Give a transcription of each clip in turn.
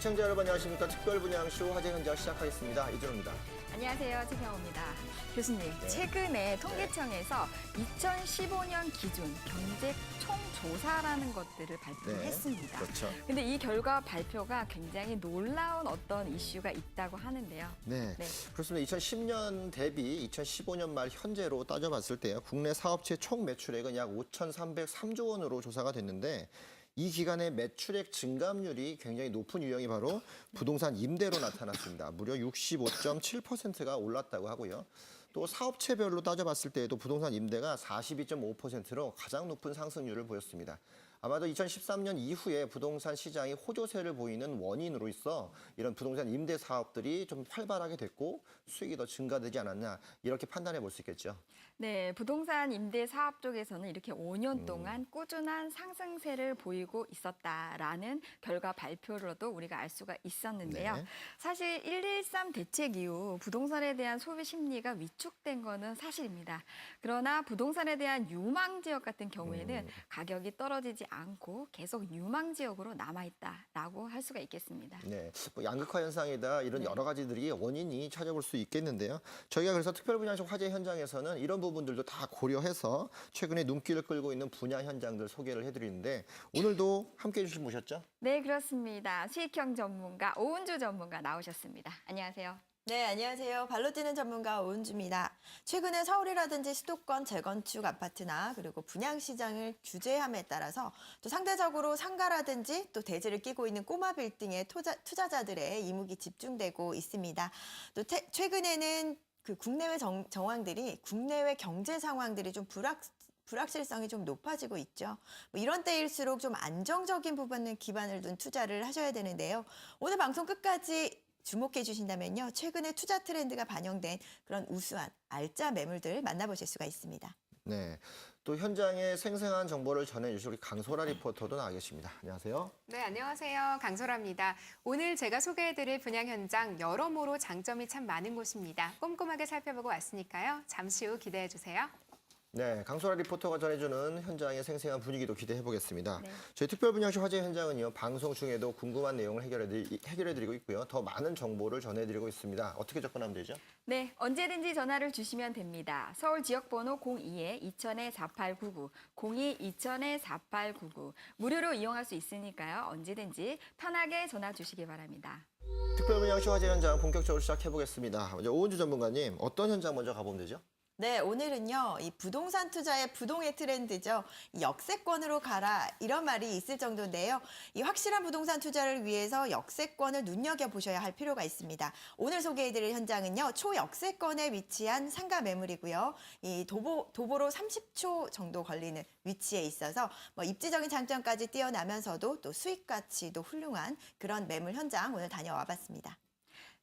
시청자 여러분 안녕하십니까. 특별분양쇼 화제 현장 시작하겠습니다. 이준호입니다. 안녕하세요. 최경호입니다. 교수님, 네. 최근에 통계청에서 2015년 기준 경제 총조사라는 것들을 발표했습니다. 그렇죠. 근데 이 결과 발표가 굉장히 놀라운 어떤 이슈가 있다고 하는데요. 네. 네. 그렇습니다. 2010년 대비 2015년 말 현재로 따져봤을 때요. 국내 사업체 총 매출액은 약 5,303조 원으로 조사가 됐는데 이 기간의 매출액 증감률이 굉장히 높은 유형이 바로 부동산 임대로 나타났습니다. 무려 65.7%가 올랐다고 하고요. 또 사업체별로 따져봤을 때에도 부동산 임대가 42.5%로 가장 높은 상승률을 보였습니다. 아마도 2013년 이후에 부동산 시장이 호조세를 보이는 원인으로 있어 이런 부동산 임대 사업들이 좀 활발하게 됐고 수익이 더 증가되지 않았나 이렇게 판단해 볼 수 있겠죠. 네, 부동산 임대 사업 쪽에서는 이렇게 5년 동안 꾸준한 상승세를 보이고 있었다라는 결과 발표로도 우리가 알 수가 있었는데요. 네. 사실 1.13 대책 이후 부동산에 대한 소비 심리가 위축된 거는 사실입니다. 그러나 부동산에 대한 유망 지역 같은 경우에는 가격이 떨어지지 않고 계속 유망 지역으로 남아있다라고 할 수가 있겠습니다. 네, 뭐 양극화 현상이다 이런 네. 여러 가지들이 원인이 찾아볼 수 있겠는데요. 저희가 그래서 특별분양식 화재 현장에서는 이런 부분들도 다 고려해서 최근에 눈길을 끌고 있는 분양 현장들 소개를 해드리는데 오늘도 함께해 주신 모셨죠? 네, 그렇습니다. 수익형 전문가 오은주 전문가 나오셨습니다. 안녕하세요. 네, 안녕하세요. 발로 뛰는 전문가 오은주입니다. 최근에 서울이라든지 수도권 재건축 아파트나 그리고 분양시장을 규제함에 따라서 또 상대적으로 상가라든지 또 대지를 끼고 있는 꼬마 빌딩에 투자자들의 이목이 집중되고 있습니다. 또 최근에는 그 국내외 정황들이 국내외 경제 상황들이 좀 불확실성이 좀 높아지고 있죠. 뭐 이런 때일수록 좀 안정적인 부분을 기반을 둔 투자를 하셔야 되는데요. 오늘 방송 끝까지 주목해 주신다면요. 최근에 투자 트렌드가 반영된 그런 우수한 알짜 매물들 만나보실 수가 있습니다. 네, 또 현장의 생생한 정보를 전해주실 우리 강소라 리포터도 나와 계십니다. 안녕하세요. 네, 안녕하세요. 강소라입니다. 오늘 제가 소개해드릴 분양 현장 여러모로 장점이 참 많은 곳입니다. 꼼꼼하게 살펴보고 왔으니까요. 잠시 후 기대해 주세요. 네, 강소라 리포터가 전해주는 현장의 생생한 분위기도 기대해 보겠습니다. 네. 저희 특별분양쇼 화재 현장은요, 방송 중에도 궁금한 내용을 해결해드리고 있고요. 더 많은 정보를 전해드리고 있습니다. 어떻게 접근하면 되죠? 네, 언제든지 전화를 주시면 됩니다. 서울 지역번호 02-2000-4899, 02-2000-4899. 무료로 이용할 수 있으니까요. 언제든지 편하게 전화 주시기 바랍니다. 특별분양쇼 화재 현장 본격적으로 시작해 보겠습니다. 먼저 오은주 전문가님, 어떤 현장 먼저 가보면 되죠? 네, 오늘은요, 이 부동산 투자의 부동의 트렌드죠. 이 역세권으로 가라, 이런 말이 있을 정도인데요. 이 확실한 부동산 투자를 위해서 역세권을 눈여겨보셔야 할 필요가 있습니다. 오늘 소개해드릴 현장은요, 초역세권에 위치한 상가 매물이고요. 이 도보로 30초 정도 걸리는 위치에 있어서 뭐 입지적인 장점까지 뛰어나면서도 또 수익 가치도 훌륭한 그런 매물 현장 오늘 다녀와 봤습니다.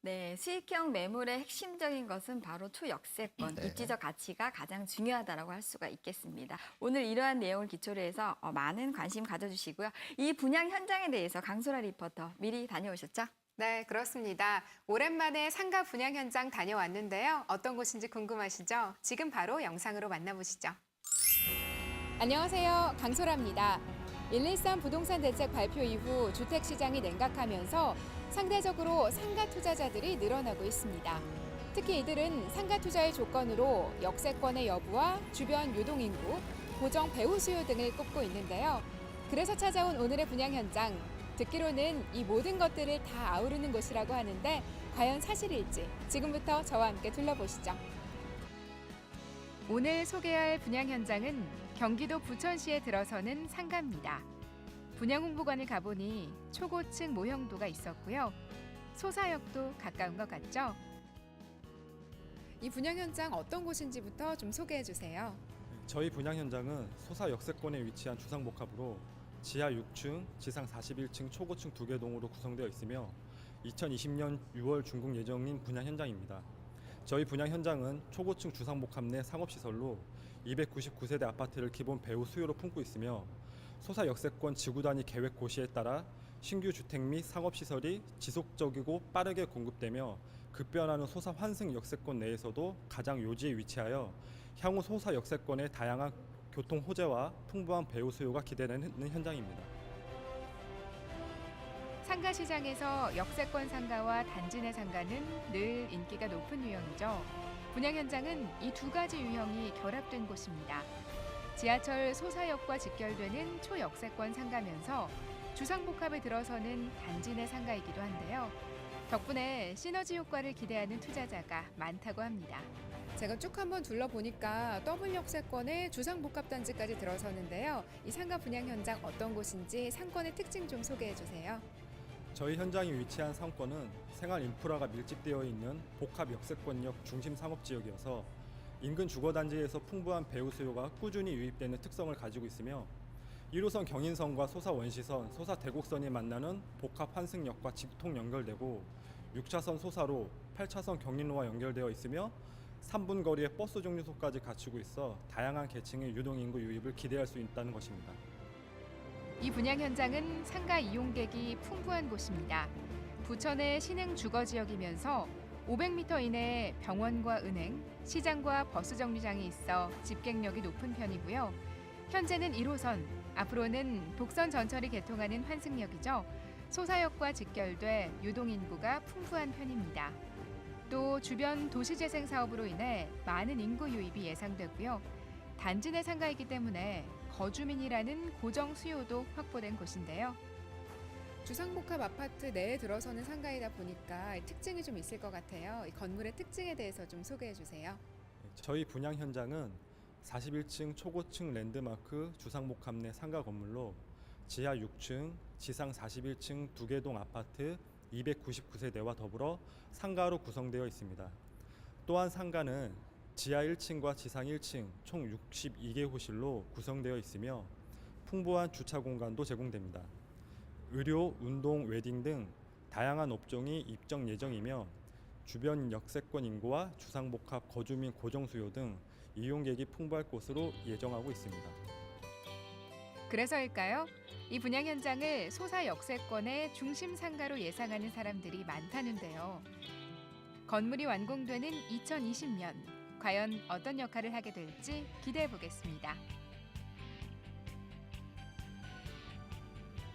네, 수익형 매물의 핵심적인 것은 바로 초역세권, 네. 입지적 가치가 가장 중요하다고 할 수가 있겠습니다. 오늘 이러한 내용을 기초로 해서 많은 관심 가져주시고요. 이 분양 현장에 대해서 강소라 리포터 미리 다녀오셨죠? 네, 그렇습니다. 오랜만에 상가 분양 현장 다녀왔는데요. 어떤 곳인지 궁금하시죠? 지금 바로 영상으로 만나보시죠. 안녕하세요. 강소라입니다. 113 부동산 대책 발표 이후 주택 시장이 냉각하면서 상대적으로 상가 투자자들이 늘어나고 있습니다. 특히 이들은 상가 투자의 조건으로 역세권의 여부와 주변 유동인구, 고정 배후 수요 등을 꼽고 있는데요. 그래서 찾아온 오늘의 분양 현장, 듣기로는 이 모든 것들을 다 아우르는 곳이라고 하는데 과연 사실일지 지금부터 저와 함께 둘러보시죠. 오늘 소개할 분양 현장은 경기도 부천시에 들어서는 상가입니다. 분양 홍보관을 가보니 초고층 모형도가 있었고요. 소사역도 가까운 것 같죠? 이 분양 현장 어떤 곳인지부터 좀 소개해 주세요. 저희 분양 현장은 소사 역세권에 위치한 주상복합으로 지하 6층, 지상 41층 초고층 2개 동으로 구성되어 있으며 2020년 6월 준공 예정인 분양 현장입니다. 저희 분양 현장은 초고층 주상복합 내 상업시설로 299세대 아파트를 기본 배후 수요로 품고 있으며 소사 역세권 지구단위 계획 고시에 따라 신규 주택 및 상업시설이 지속적이고 빠르게 공급되며 급변하는 소사 환승 역세권 내에서도 가장 요지에 위치하여 향후 소사 역세권의 다양한 교통 호재와 풍부한 배후 수요가 기대되는 현장입니다. 상가 시장에서 역세권 상가와 단지 내 상가는 늘 인기가 높은 유형이죠. 분양 현장은 이 두 가지 유형이 결합된 곳입니다. 지하철 소사역과 직결되는 초역세권 상가면서 주상복합에 들어서는 단지 내 상가이기도 한데요. 덕분에 시너지 효과를 기대하는 투자자가 많다고 합니다. 제가 쭉 한번 둘러보니까 더블 역세권에 주상복합단지까지 들어서는데요. 이 상가 분양 현장 어떤 곳인지 상권의 특징 좀 소개해 주세요. 저희 현장이 위치한 상권은 생활 인프라가 밀집되어 있는 복합 역세권역 중심 상업지역이어서 인근 주거단지에서 풍부한 배우 수요가 꾸준히 유입되는 특성을 가지고 있으며 1호선 경인선과 소사 원시선, 소사 대곡선이 만나는 복합 환승역과 직통 연결되고 6차선 소사로 8차선 경인로와 연결되어 있으며 3분 거리의 버스 정류소까지 갖추고 있어 다양한 계층의 유동인구 유입을 기대할 수 있다는 것입니다. 이 분양 현장은 상가 이용객이 풍부한 곳입니다. 부천의 신흥 주거지역이면서 500m 이내에 병원과 은행, 시장과 버스 정류장이 있어 집객력이 높은 편이고요. 현재는 1호선, 앞으로는 독선 전철이 개통하는 환승역이죠. 소사역과 직결돼 유동인구가 풍부한 편입니다. 또 주변 도시재생 사업으로 인해 많은 인구 유입이 예상되고요. 단지 내 상가이기 때문에 거주민이라는 고정 수요도 확보된 곳인데요. 주상복합 아파트 내에 들어서는 상가이다 보니까 특징이 좀 있을 것 같아요. 이 건물의 특징에 대해서 좀 소개해 주세요. 저희 분양 현장은 41층 초고층 랜드마크 주상복합 내 상가 건물로 지하 6층, 지상 41층 2개 동 아파트 299세대와 더불어 상가로 구성되어 있습니다. 또한 상가는 지하 1층과 지상 1층 총 62개 호실로 구성되어 있으며 풍부한 주차 공간도 제공됩니다. 의료, 운동, 웨딩 등 다양한 업종이 입점 예정이며 주변 역세권 인구와 주상복합 거주민 고정 수요 등 이용객이 풍부할 곳으로 예정하고 있습니다. 그래서일까요? 이 분양 현장을 소사 역세권의 중심 상가로 예상하는 사람들이 많다는데요. 건물이 완공되는 2020년, 과연 어떤 역할을 하게 될지 기대해 보겠습니다.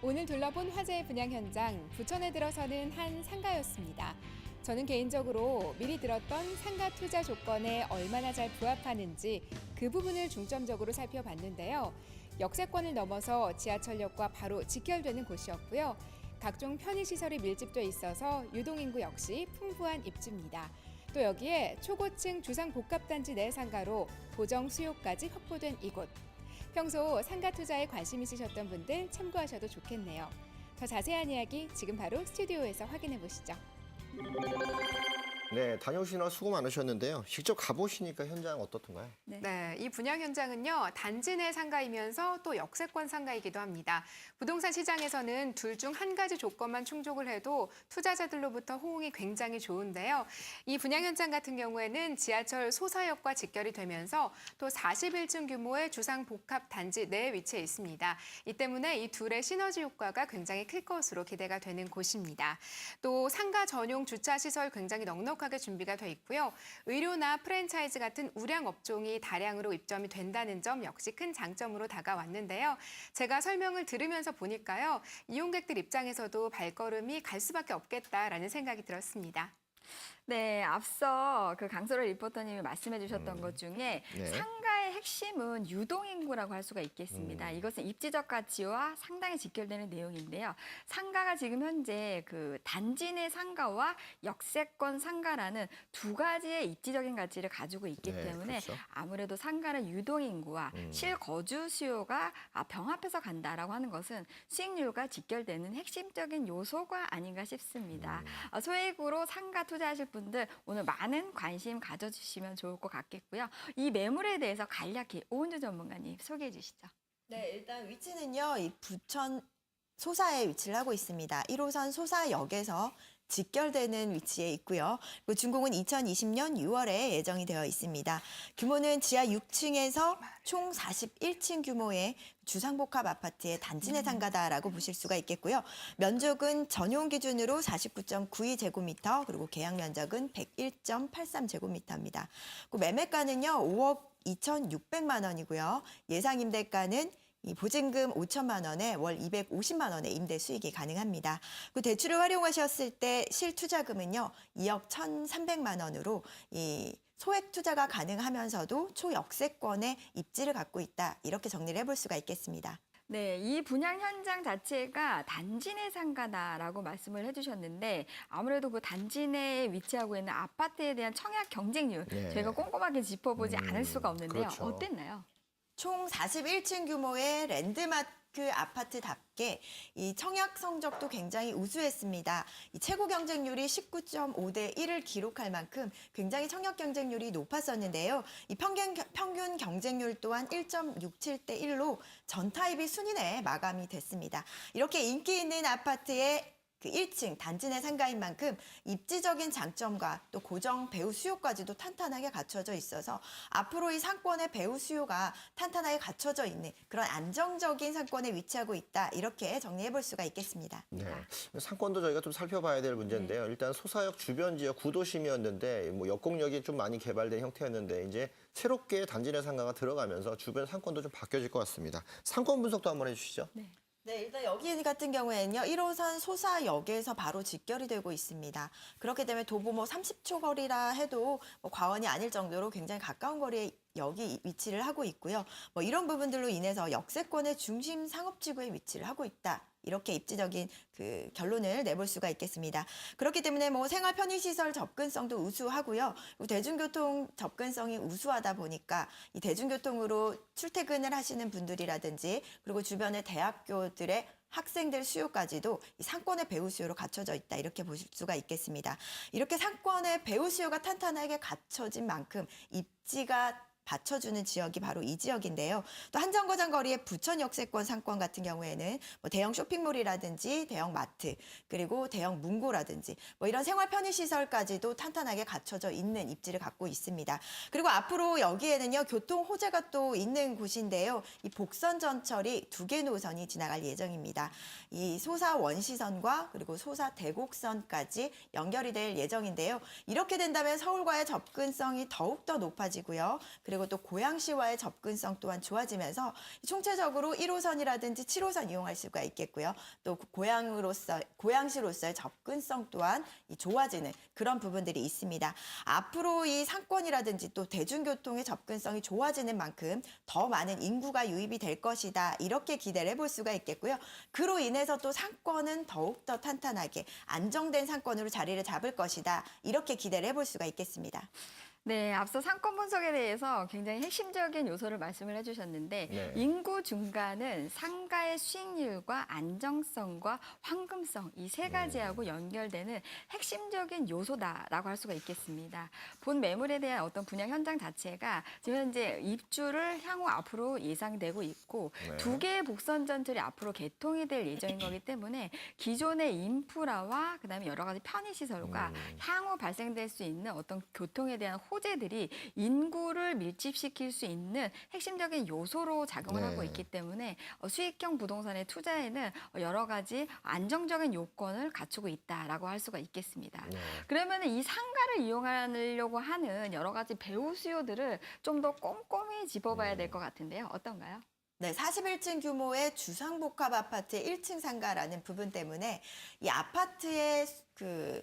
오늘 둘러본 화제의 분양 현장, 부천에 들어서는 한 상가였습니다. 저는 개인적으로 미리 들었던 상가 투자 조건에 얼마나 잘 부합하는지 그 부분을 중점적으로 살펴봤는데요. 역세권을 넘어서 지하철역과 바로 직결되는 곳이었고요. 각종 편의시설이 밀집돼 있어서 유동인구 역시 풍부한 입지입니다. 또 여기에 초고층 주상복합단지 내 상가로 고정 수요까지 확보된 이곳. 평소 상가 투자에 관심 있으셨던 분들 참고하셔도 좋겠네요. 더 자세한 이야기 지금 바로 스튜디오에서 확인해 보시죠. 네, 다녀오시느라 수고 많으셨는데요. 직접 가보시니까 현장 어떻던가요? 네, 이 분양 현장은요, 단지 내 상가이면서 또 역세권 상가이기도 합니다. 부동산 시장에서는 둘 중 한 가지 조건만 충족을 해도 투자자들로부터 호응이 굉장히 좋은데요. 이 분양 현장 같은 경우에는 지하철 소사역과 직결이 되면서 또 41층 규모의 주상복합 단지 내에 위치해 있습니다. 이 때문에 이 둘의 시너지 효과가 굉장히 클 것으로 기대가 되는 곳입니다. 또 상가 전용 주차 시설 굉장히 넉넉하게 준비가 돼 있고요. 의료나 프랜차이즈 같은 우량 업종이 다량으로 입점이 된다는 점 역시 큰 장점으로 다가왔는데요. 제가 설명을 들으면서 보니까요. 이용객들 입장에서도 발걸음이 갈 수밖에 없겠다라는 생각이 들었습니다. 네, 앞서 그 강소라 리포터님이 말씀해 주셨던 것 중에 네. 상가의 핵심은 유동인구라고 할 수가 있겠습니다. 이것은 입지적 가치와 상당히 직결되는 내용인데요. 상가가 지금 현재 그 단지 내 상가와 역세권 상가라는 두 가지의 입지적인 가치를 가지고 있기 네, 때문에 그렇죠. 아무래도 상가는 유동인구와 실거주 수요가 병합해서 간다라고 하는 것은 수익률과 직결되는 핵심적인 요소가 아닌가 싶습니다. 소액으로 상가 투자하실 분들 오늘 많은 관심 가져주시면 좋을 것 같겠고요. 이 매물에 대해서 간략히 오은주 전문가님 소개해 주시죠. 네, 일단 위치는요. 이 부천 소사에 위치를 하고 있습니다. 1호선 소사역에서 직결되는 위치에 있고요. 그리고 준공은 2020년 6월에 예정이 되어 있습니다. 규모는 지하 6층에서 총 41층 규모의 주상복합 아파트의 단지 내 상가다라고 보실 수가 있겠고요. 면적은 전용 기준으로 49.92제곱미터, 그리고 계약 면적은 101.83제곱미터입니다. 매매가는요, 5억 2,600만 원이고요. 예상 임대가는 이 보증금 5천만 원에 월 250만 원의 임대 수익이 가능합니다. 그 대출을 활용하셨을 때 실투자금은요 2억 1,300만 원으로 이 소액 투자가 가능하면서도 초역세권의 입지를 갖고 있다. 이렇게 정리를 해볼 수가 있겠습니다. 네, 이 분양 현장 자체가 단지 내 상가다라고 말씀을 해주셨는데 아무래도 그 단지 내에 위치하고 있는 아파트에 대한 청약 경쟁률 네. 저희가 꼼꼼하게 짚어보지 않을 수가 없는데요. 그렇죠. 어땠나요? 총 41층 규모의 랜드마크 아파트답게 이 청약 성적도 굉장히 우수했습니다. 이 최고 경쟁률이 19.5대 1을 기록할 만큼 굉장히 청약 경쟁률이 높았었는데요. 이 평균 경쟁률 또한 1.67대 1로 전 타입이 순위 내에 마감이 됐습니다. 이렇게 인기 있는 아파트의 그 1층 단지 내 상가인 만큼 입지적인 장점과 또 고정 배우 수요까지도 탄탄하게 갖춰져 있어서 앞으로 이 상권의 배우 수요가 탄탄하게 갖춰져 있는 그런 안정적인 상권에 위치하고 있다. 이렇게 정리해 볼 수가 있겠습니다. 네. 상권도 저희가 좀 살펴봐야 될 문제인데요. 일단 소사역 주변 지역 구도심이었는데 뭐 역공역이 좀 많이 개발된 형태였는데 이제 새롭게 단지 내 상가가 들어가면서 주변 상권도 좀 바뀌어질 것 같습니다. 상권 분석도 한번 해주시죠. 네, 일단 여기 같은 경우에는요, 1호선 소사역에서 바로 직결이 되고 있습니다. 그렇기 때문에 도보 뭐 30초 거리라 해도 뭐 과언이 아닐 정도로 굉장히 가까운 거리에 여기 위치를 하고 있고요. 뭐 이런 부분들로 인해서 역세권의 중심 상업지구에 위치를 하고 있다. 이렇게 입지적인 그 결론을 내볼 수가 있겠습니다. 그렇기 때문에 뭐 생활 편의시설 접근성도 우수하고요. 그리고 대중교통 접근성이 우수하다 보니까 이 대중교통으로 출퇴근을 하시는 분들이라든지 그리고 주변의 대학교들의 학생들 수요까지도 이 상권의 배우 수요로 갖춰져 있다. 이렇게 보실 수가 있겠습니다. 이렇게 상권의 배우 수요가 탄탄하게 갖춰진 만큼 입지가 받쳐주는 지역이 바로 이 지역인데요. 또 한정거장 거리의 부천 역세권 상권 같은 경우에는 뭐 대형 쇼핑몰이라든지 대형 마트 그리고 대형 문고라든지 뭐 이런 생활 편의시설까지도 탄탄하게 갖춰져 있는 입지를 갖고 있습니다. 그리고 앞으로 여기에는요 교통 호재가 또 있는 곳인데요. 이 복선 전철이 2개 노선이 지나갈 예정입니다. 이 소사 원시선과 그리고 소사 대곡선까지 연결이 될 예정인데요. 이렇게 된다면 서울과의 접근성이 더욱더 높아지고요. 그리고 또 고양시와의 접근성 또한 좋아지면서 총체적으로 1호선이라든지 7호선 이용할 수가 있겠고요. 또 고양시로서의 접근성 또한 좋아지는 그런 부분들이 있습니다. 앞으로 이 상권이라든지 또 대중교통의 접근성이 좋아지는 만큼 더 많은 인구가 유입이 될 것이다. 이렇게 기대를 해볼 수가 있겠고요. 그로 인해서 또 상권은 더욱더 탄탄하게 안정된 상권으로 자리를 잡을 것이다. 이렇게 기대를 해볼 수가 있겠습니다. 네, 앞서 상권 분석에 대해서 굉장히 핵심적인 요소를 말씀을 해주셨는데 네. 인구 증가는 상가의 수익률과 안정성과 황금성 이 세 가지하고 연결되는 핵심적인 요소다라고 할 수가 있겠습니다. 본 매물에 대한 어떤 분양 현장 자체가 지금 현재 입주를 향후 앞으로 예상되고 있고 네. 2개의 복선 전철이 앞으로 개통이 될 예정인 거기 때문에 기존의 인프라와 그다음에 여러 가지 편의시설과 향후 발생될 수 있는 어떤 교통에 대한 호재들이 인구를 밀집시킬 수 있는 핵심적인 요소로 작용을 네. 하고 있기 때문에 수익형 부동산의 투자에는 여러 가지 안정적인 요건을 갖추고 있다라고 할 수가 있겠습니다. 네. 그러면 이 상가를 이용하려고 하는 여러 가지 배우 수요들을 좀 더 꼼꼼히 짚어봐야 될 것 같은데요. 어떤가요? 네, 41층 규모의 주상복합 아파트의 1층 상가라는 부분 때문에 이 아파트의 그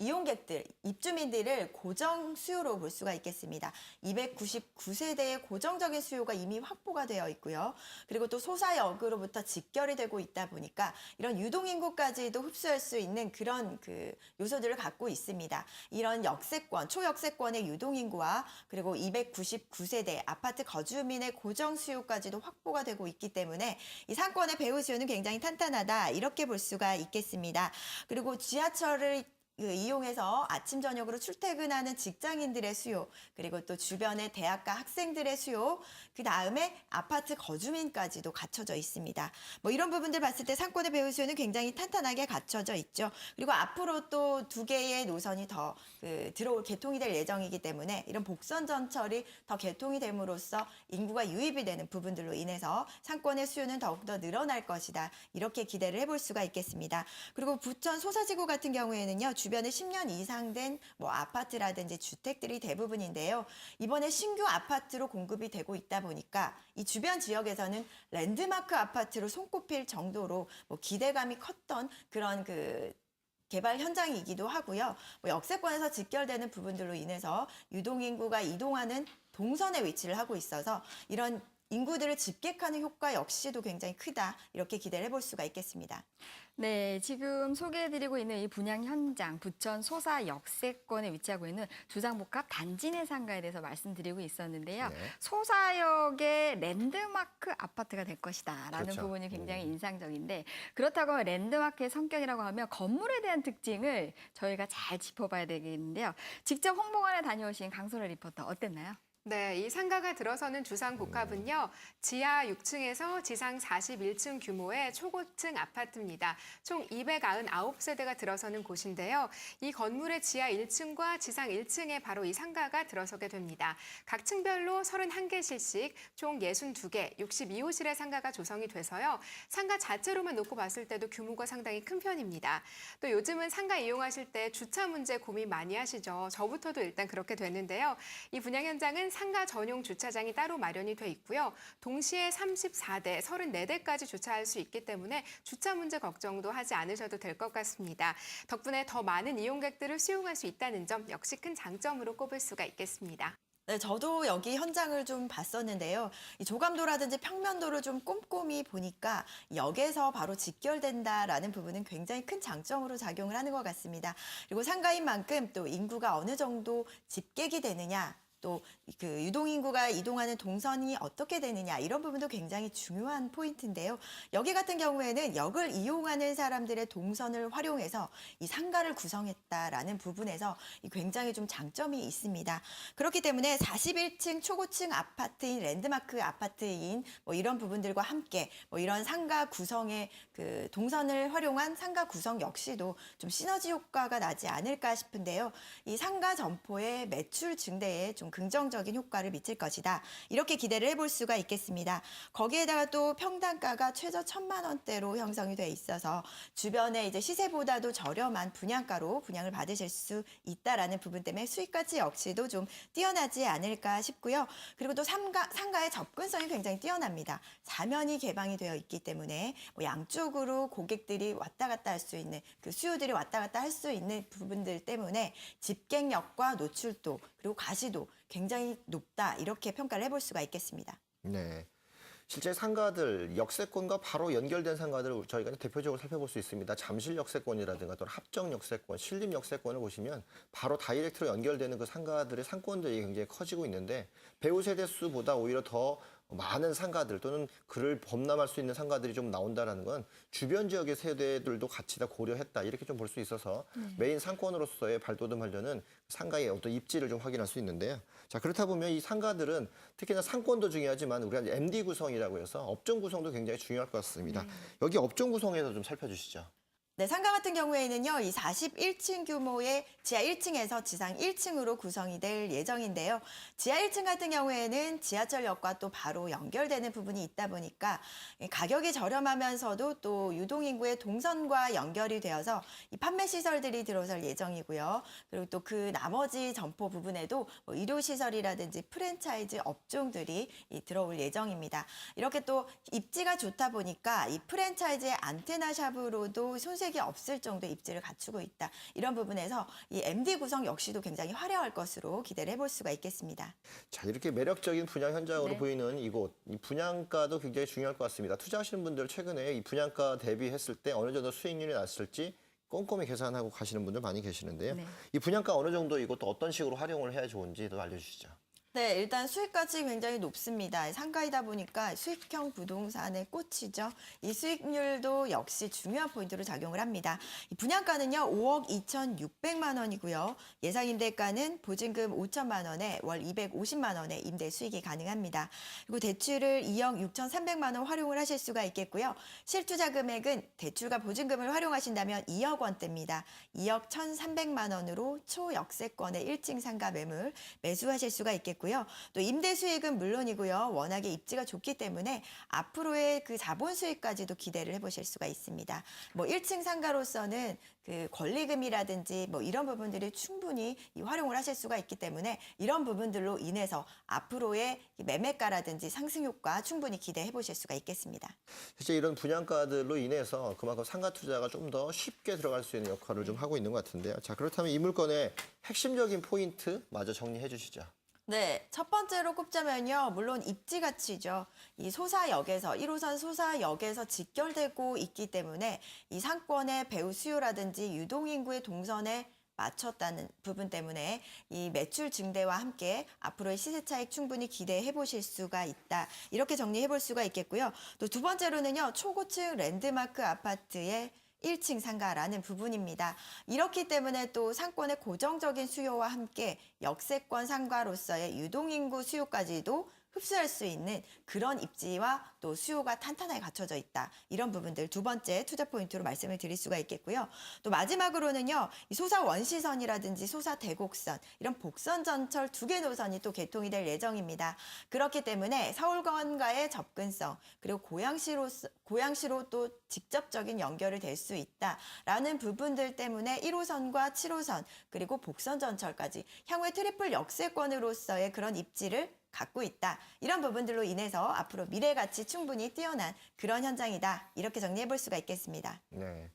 이용객들, 입주민들을 고정 수요로 볼 수가 있겠습니다. 299세대의 고정적인 수요가 이미 확보가 되어 있고요. 그리고 또 소사역으로부터 직결이 되고 있다 보니까 이런 유동인구까지도 흡수할 수 있는 그런 그 요소들을 갖고 있습니다. 이런 역세권, 초역세권의 유동인구와 그리고 299세대 아파트 거주민의 고정 수요까지도 확보가 되고 있기 때문에 이 상권의 배우 수요는 굉장히 탄탄하다 이렇게 볼 수가 있겠습니다. 그리고 지하철을 이용해서 아침 저녁으로 출퇴근하는 직장인들의 수요, 그리고 또 주변의 대학가 학생들의 수요, 그 다음에 아파트 거주민까지도 갖춰져 있습니다. 뭐 이런 부분들 봤을 때 상권의 배우 수요는 굉장히 탄탄하게 갖춰져 있죠. 그리고 앞으로 또 2개의 노선이 더 개통이 될 예정이기 때문에 이런 복선 전철이 더 개통이 됨으로써 인구가 유입이 되는 부분들로 인해서 상권의 수요는 더욱더 늘어날 것이다. 이렇게 기대를 해볼 수가 있겠습니다. 그리고 부천 소사지구 같은 경우에는요. 주변에 10년 이상 된 뭐 아파트라든지 주택들이 대부분인데요. 이번에 신규 아파트로 공급이 되고 있다 보니까 이 주변 지역에서는 랜드마크 아파트로 손꼽힐 정도로 뭐 기대감이 컸던 그런 개발 현장이기도 하고요. 뭐 역세권에서 직결되는 부분들로 인해서 유동인구가 이동하는 동선에 위치를 하고 있어서 이런 인구들을 집객하는 효과 역시도 굉장히 크다. 이렇게 기대를 해볼 수가 있겠습니다. 네, 지금 소개해드리고 있는 이 분양 현장, 부천 소사 역세권에 위치하고 있는 주상복합 단지 내 상가에 대해서 말씀드리고 있었는데요. 네. 소사역의 랜드마크 아파트가 될 것이다라는 그렇죠. 부분이 굉장히 인상적인데 그렇다고 하면 랜드마크의 성격이라고 하면 건물에 대한 특징을 저희가 잘 짚어봐야 되겠는데요. 직접 홍보관에 다녀오신 강소라 리포터 어땠나요? 네, 이 상가가 들어서는 주상복합은요. 지하 6층에서 지상 41층 규모의 초고층 아파트입니다. 총 299세대가 들어서는 곳인데요. 이 건물의 지하 1층과 지상 1층에 바로 이 상가가 들어서게 됩니다. 각 층별로 31개실씩 총 62개, 62호실의 상가가 조성이 돼서요. 상가 자체로만 놓고 봤을 때도 규모가 상당히 큰 편입니다. 또 요즘은 상가 이용하실 때 주차 문제 고민 많이 하시죠. 저부터도 일단 그렇게 되는데요. 이 분양 현장은 상가 전용 주차장이 따로 마련이 돼 있고요. 동시에 34대, 34대까지 주차할 수 있기 때문에 주차 문제 걱정도 하지 않으셔도 될 것 같습니다. 덕분에 더 많은 이용객들을 수용할 수 있다는 점 역시 큰 장점으로 꼽을 수가 있겠습니다. 네, 저도 여기 현장을 좀 봤었는데요. 이 조감도라든지 평면도를 좀 꼼꼼히 보니까 역에서 바로 직결된다라는 부분은 굉장히 큰 장점으로 작용을 하는 것 같습니다. 그리고 상가인 만큼 또 인구가 어느 정도 집객이 되느냐, 또 유동인구가 이동하는 동선이 어떻게 되느냐 이런 부분도 굉장히 중요한 포인트인데요. 여기 같은 경우에는 역을 이용하는 사람들의 동선을 활용해서 이 상가를 구성했다라는 부분에서 굉장히 좀 장점이 있습니다. 그렇기 때문에 41층 초고층 아파트인 랜드마크 아파트인 뭐 이런 부분들과 함께 뭐 이런 상가 구성의 동선을 활용한 상가 구성 역시도 좀 시너지 효과가 나지 않을까 싶은데요. 이 상가 점포의 매출 증대에 좀 긍정적인 효과를 미칠 것이다. 이렇게 기대를 해볼 수가 있겠습니다. 거기에다가 또 평당가가 최저 1,000만 원대로 형성이 돼 있어서 주변에 이제 시세보다도 저렴한 분양가로 분양을 받으실 수 있다라는 부분 때문에 수익가치 역시도 좀 뛰어나지 않을까 싶고요. 그리고 또 상가의 접근성이 굉장히 뛰어납니다. 사면이 개방이 되어 있기 때문에 뭐 양쪽으로 고객들이 왔다 갔다 할 수 있는 수요들이 왔다 갔다 할 수 있는 부분들 때문에 집객력과 노출도 그리고 가시도 굉장히 높다 이렇게 평가를 해볼 수가 있겠습니다. 네. 실제 상가들, 역세권과 바로 연결된 상가들을 저희가 대표적으로 살펴볼 수 있습니다. 잠실 역세권이라든가 또는 합정 역세권, 신림 역세권을 보시면 바로 다이렉트로 연결되는 그 상가들의 상권들이 굉장히 커지고 있는데 배우 세대 수보다 오히려 더 많은 상가들 또는 그를 범람할 수 있는 상가들이 좀 나온다는 건 주변 지역의 세대들도 같이 다 고려했다 이렇게 좀 볼 수 있어서 메인 상권으로서의 발돋움하려는 상가의 어떤 입지를 좀 확인할 수 있는데요. 자, 그렇다 보면 이 상가들은 특히나 상권도 중요하지만 우리가 이제 MD 구성이라고 해서 업종 구성도 굉장히 중요할 것 같습니다. 여기 업종 구성에서 좀 살펴주시죠. 네, 상가 같은 경우에는요, 이 41층 규모의 지하 1층에서 지상 1층으로 구성이 될 예정인데요. 지하 1층 같은 경우에는 지하철역과 또 바로 연결되는 부분이 있다 보니까 가격이 저렴하면서도 또 유동인구의 동선과 연결이 되어서 이 판매 시설들이 들어설 예정이고요. 그리고 또 그 나머지 점포 부분에도 뭐 의료시설이라든지 프랜차이즈 업종들이 들어올 예정입니다. 이렇게 또 입지가 좋다 보니까 이 프랜차이즈의 안테나샵으로도 손색이 없을 정도의 입지를 갖추고 있다. 이런 부분에서 이 MD 구성 역시도 굉장히 화려할 것으로 기대를 해볼 수가 있겠습니다. 자, 이렇게 매력적인 분양 현장으로 네. 보이는 이곳, 이 분양가도 굉장히 중요할 것 같습니다. 투자하시는 분들 최근에 이 분양가 대비했을 때 어느 정도 수익률이 났을지 꼼꼼히 계산하고 가시는 분들 많이 계시는데요. 네. 이 분양가 어느 정도 이것도 어떤 식으로 활용을 해야 좋은지도 알려주시죠. 네, 일단 수익가치 굉장히 높습니다. 상가이다 보니까 수익형 부동산의 꽃이죠. 이 수익률도 역시 중요한 포인트로 작용을 합니다. 이 분양가는요, 5억 2,600만 원이고요. 예상 임대가는 보증금 5천만 원에 월 250만 원의 임대 수익이 가능합니다. 그리고 대출을 2억 6,300만 원 활용을 하실 수가 있겠고요. 실투자 금액은 대출과 보증금을 활용하신다면 2억 원대입니다. 2억 1,300만 원으로 초역세권의 1층 상가 매물 매수하실 수가 있겠고요. 있겠고요. 또 임대 수익은 물론이고요. 워낙에 입지가 좋기 때문에 앞으로의 그 자본 수익까지도 기대를 해보실 수가 있습니다. 뭐 1층 상가로서는 그 권리금이라든지 뭐 이런 부분들이 충분히 활용을 하실 수가 있기 때문에 이런 부분들로 인해서 앞으로의 매매가라든지 상승 효과 충분히 기대해 보실 수가 있겠습니다. 실제 이런 분양가들로 인해서 그만큼 상가 투자가 좀 더 쉽게 들어갈 수 있는 역할을 좀 하고 있는 것 같은데요. 자, 그렇다면 이 물건의 핵심적인 포인트 마저 정리해 주시죠. 네, 첫 번째로 꼽자면요. 물론 입지 가치죠. 이 소사역에서 1호선 소사역에서 직결되고 있기 때문에 이 상권의 배후 수요라든지 유동인구의 동선에 맞췄다는 부분 때문에 이 매출 증대와 함께 앞으로의 시세 차익 충분히 기대해 보실 수가 있다. 이렇게 정리해 볼 수가 있겠고요. 또 두 번째로는요. 초고층 랜드마크 아파트의 1층 상가라는 부분입니다. 이렇기 때문에 또 상권의 고정적인 수요와 함께 역세권 상가로서의 유동인구 수요까지도 흡수할 수 있는 그런 입지와 또 수요가 탄탄하게 갖춰져 있다. 이런 부분들 두 번째 투자 포인트로 말씀을 드릴 수가 있겠고요. 또 마지막으로는요. 이 소사 원시선이라든지 소사 대곡선 이런 복선 전철 2개 노선이 또 개통이 될 예정입니다. 그렇기 때문에 서울권과의 접근성 그리고 고양시로 또 직접적인 연결이 될 수 있다라는 부분들 때문에 1호선과 7호선 그리고 복선 전철까지 향후에 트리플 역세권으로서의 그런 입지를 갖고 있다. 이런 부분들로 인해서 앞으로 미래 가치 충분히 뛰어난 그런 현장이다. 이렇게 정리해 볼 수가 있겠습니다. 네.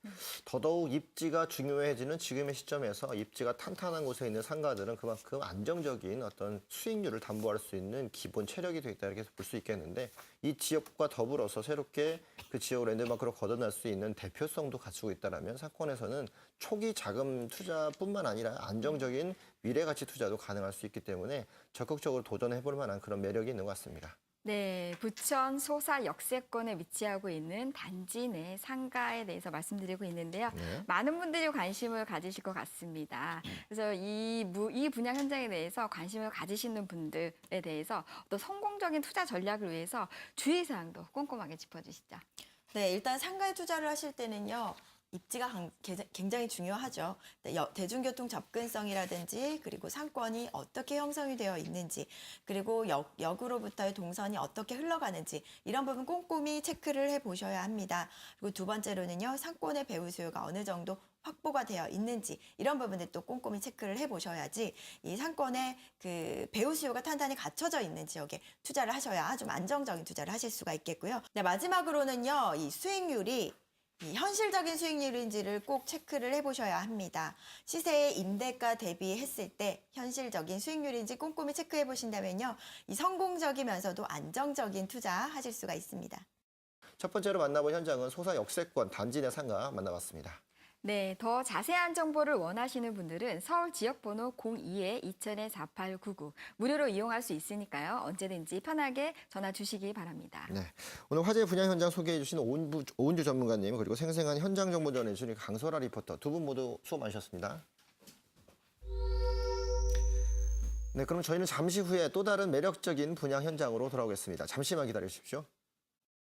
더더욱 입지가 중요해지는 지금의 시점에서 입지가 탄탄한 곳에 있는 상가들은 그만큼 안정적인 어떤 수익률을 담보할 수 있는 기본 체력이 되겠다 이렇게 볼 수 있겠는데 이 지역과 더불어서 새롭게 그 지역을 랜드마크로 거듭날 수 있는 대표성도 갖추고 있다면 상권에서는 초기 자금 투자뿐만 아니라 안정적인 미래 가치 투자도 가능할 수 있기 때문에 적극적으로 도전해 볼 만한 그런 매력이 있는 것 같습니다. 네, 부천 소사 역세권에 위치하고 있는 단지 내 상가에 대해서 말씀드리고 있는데요. 네. 많은 분들이 관심을 가지실 것 같습니다. 그래서 이 분양 현장에 대해서 관심을 가지시는 분들에 대해서 또 성공적인 투자 전략을 위해서 주의사항도 꼼꼼하게 짚어주시죠. 네, 일단 상가에 투자를 하실 때는요. 입지가 굉장히 중요하죠. 대중교통 접근성이라든지 그리고 상권이 어떻게 형성이 되어 있는지 그리고 역으로부터의 동선이 어떻게 흘러가는지 이런 부분 꼼꼼히 체크를 해보셔야 합니다. 그리고 두 번째로는요. 상권의 배후 수요가 어느 정도 확보가 되어 있는지 이런 부분들 또 꼼꼼히 체크를 해보셔야지 이 상권의 그 배후 수요가 탄탄히 갖춰져 있는 지역에 투자를 하셔야 좀 안정적인 투자를 하실 수가 있겠고요. 네, 마지막으로는요. 이 수익률이 이 현실적인 수익률인지를 꼭 체크를 해보셔야 합니다. 시세의 임대가 대비했을 때 현실적인 수익률인지 꼼꼼히 체크해 보신다면요. 이 성공적이면서도 안정적인 투자하실 수가 있습니다. 첫 번째로 만나본 현장은 소사 역세권 단지 내 상가 만나봤습니다. 네, 더 자세한 정보를 원하시는 분들은 서울 지역번호 02-2000-4899 무료로 이용할 수 있으니까요. 언제든지 편하게 전화 주시기 바랍니다. 네, 오늘 화재 분양 현장 소개해 주신 오은주 전문가님 그리고 생생한 현장 정보 전해주신 강설아 리포터 두 분 모두 수고 많으셨습니다. 네, 그럼 저희는 잠시 후에 또 다른 매력적인 분양 현장으로 돌아오겠습니다. 잠시만 기다려 주십시오.